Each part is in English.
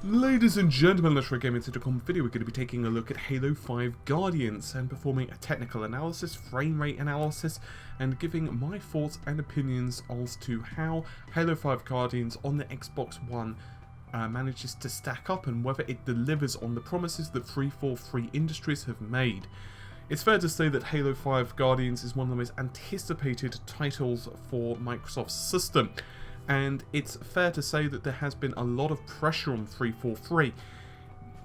Ladies and gentlemen, let's Gaming Intercom video. We're going to be taking a look at Halo 5 Guardians and performing a technical analysis, frame rate analysis, and giving my thoughts and opinions as to how Halo 5 Guardians on the Xbox One manages to stack up and whether it delivers on the promises that 343 Industries have made. It's fair to say that Halo 5 Guardians is one of the most anticipated titles for Microsoft's system. And it's fair to say that there has been a lot of pressure on 343.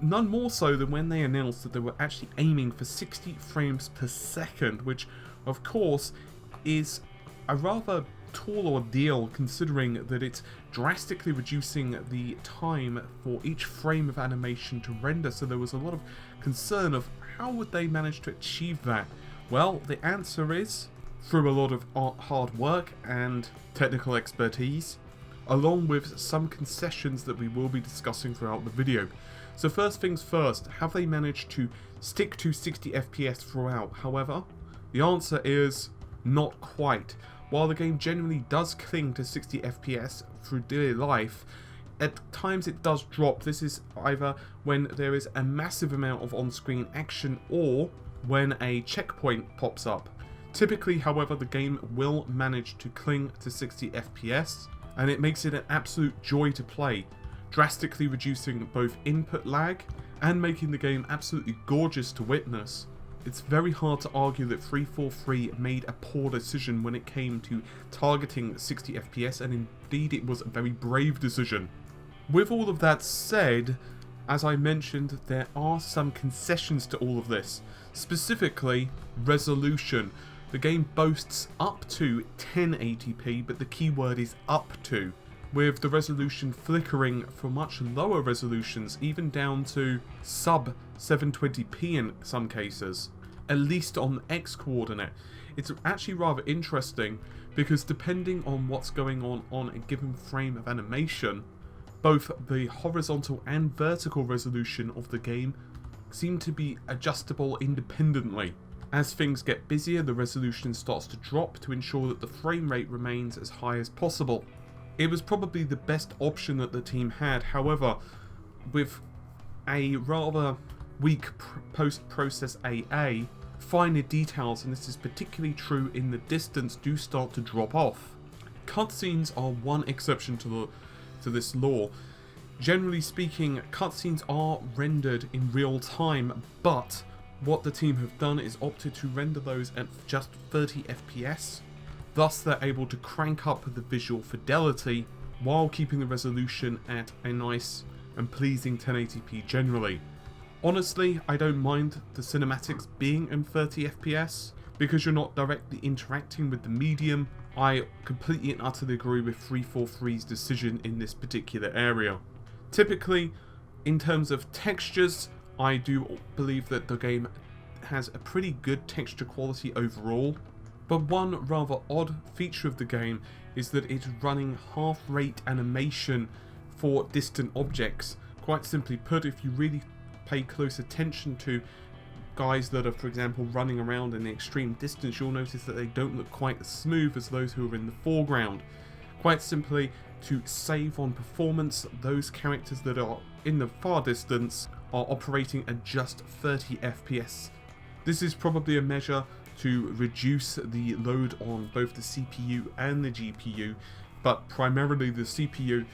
None more so than when they announced that they were actually aiming for 60 frames per second, which of course is a rather tall ordeal considering that it's drastically reducing the time for each frame of animation to render. So there was a lot of concern of how would they manage to achieve that. Well, the answer is through a lot of hard work and technical expertise, along with some concessions that we will be discussing throughout the video. So first things first, have they managed to stick to 60 FPS throughout? However, the answer is not quite. While the game generally does cling to 60 FPS through daily life, at times it does drop. This is either when there is a massive amount of on-screen action or when a checkpoint pops up. Typically, however, the game will manage to cling to 60 FPS, and it makes it an absolute joy to play, drastically reducing both input lag and making the game absolutely gorgeous to witness. It's very hard to argue that 343 made a poor decision when it came to targeting 60 FPS, and indeed it was a very brave decision. With all of that said, as I mentioned, there are some concessions to all of this, specifically resolution. The game boasts up to 1080p, but the keyword is up to, with the resolution flickering for much lower resolutions, even down to sub 720p in some cases, at least on the X coordinate. It's actually rather interesting because depending on what's going on a given frame of animation, both the horizontal and vertical resolution of the game seem to be adjustable independently. As things get busier, the resolution starts to drop to ensure that the frame rate remains as high as possible. It was probably the best option that the team had. However, with a rather weak post-process AA, finer details, and this is particularly true in the distance, do start to drop off. Cutscenes are one exception to this law. Generally speaking, cutscenes are rendered in real time, but what the team have done is opted to render those at just 30 FPS. Thus they're able to crank up the visual fidelity while keeping the resolution at a nice and pleasing 1080p generally. Honestly, I don't mind the cinematics being in 30 FPS because you're not directly interacting with the medium. I completely and utterly agree with 343's decision in this particular area. Typically, in terms of textures, I do believe that the game has a pretty good texture quality overall, but one rather odd feature of the game is that it's running half-rate animation for distant objects. Quite simply put, if you really pay close attention to guys that are, for example, running around in the extreme distance, you'll notice that they don't look quite as smooth as those who are in the foreground. Quite simply, to save on performance, those characters that are in the far distance are operating at just 30 FPS. This is probably a measure to reduce the load on both the CPU and the GPU, but primarily the CPU.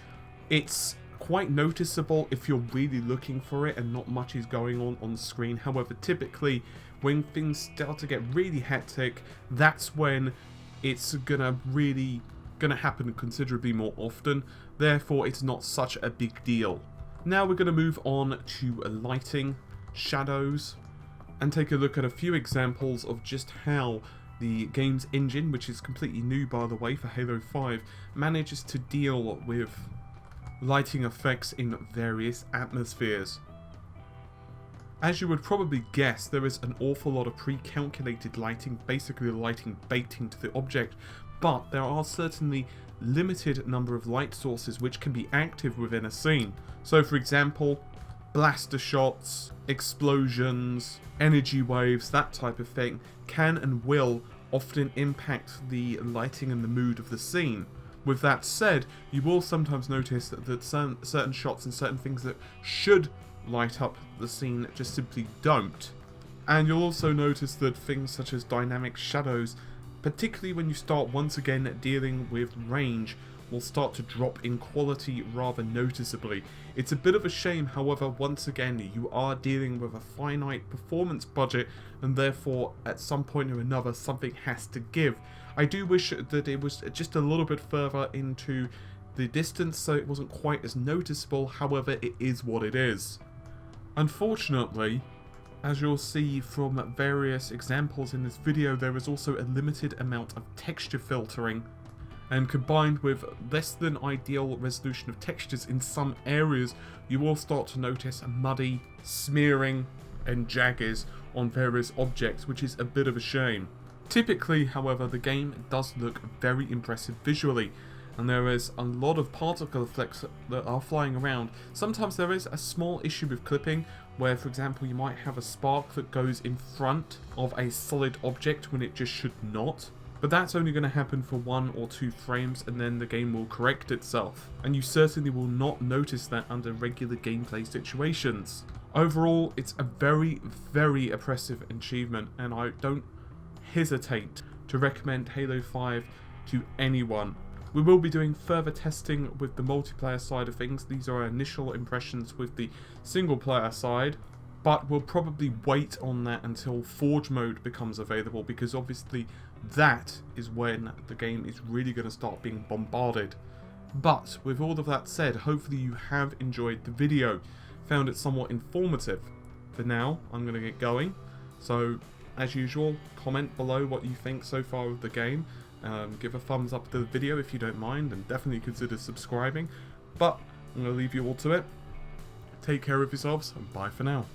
It's quite noticeable if you're really looking for it and not much is going on screen. However, typically when things start to get really hectic, that's when it's gonna happen considerably more often. Therefore, it's not such a big deal. Now we're going to move on to lighting, shadows, and take a look at a few examples of just how the game's engine, which is completely new by the way for Halo 5, manages to deal with lighting effects in various atmospheres. As you would probably guess, there is an awful lot of pre-calculated lighting, basically lighting baked into the object, but there are certainly limited number of light sources which can be active within a scene. So for example, blaster shots, explosions, energy waves, that type of thing can and will often impact the lighting and the mood of the scene. With that said, you will sometimes notice that certain shots and certain things that should light up the scene just simply don't. And you'll also notice that things such as dynamic shadows, particularly when you start once again dealing with range, will start to drop in quality rather noticeably. It's a bit of a shame, however, once again, you are dealing with a finite performance budget, and therefore, at some point or another, something has to give. I do wish that it was just a little bit further into the distance, so it wasn't quite as noticeable, however, it is what it is. Unfortunately, as you'll see from various examples in this video, there is also a limited amount of texture filtering, and combined with less than ideal resolution of textures in some areas, you will start to notice muddy, smearing, and jaggers on various objects, which is a bit of a shame. Typically, however, the game does look very impressive visually, and there is a lot of particle effects that are flying around. Sometimes there is a small issue with clipping, where for example you might have a spark that goes in front of a solid object when it just should not. But that's only going to happen for 1 or 2 frames, and then the game will correct itself. And you certainly will not notice that under regular gameplay situations. Overall, it's a very, very impressive achievement, and I don't hesitate to recommend Halo 5 to anyone. We will be doing further testing with the multiplayer side of things. These are our initial impressions with the single player side. But we'll probably wait on that until Forge mode becomes available, because obviously that is when the game is really going to start being bombarded. But with all of that said, hopefully you have enjoyed the video, found it somewhat informative. For now, I'm going to get going. So, as usual, comment below what you think so far of the game. Give a thumbs up to the video if you don't mind, and definitely consider subscribing. But I'm going to leave you all to it. Take care of yourselves, and bye for now.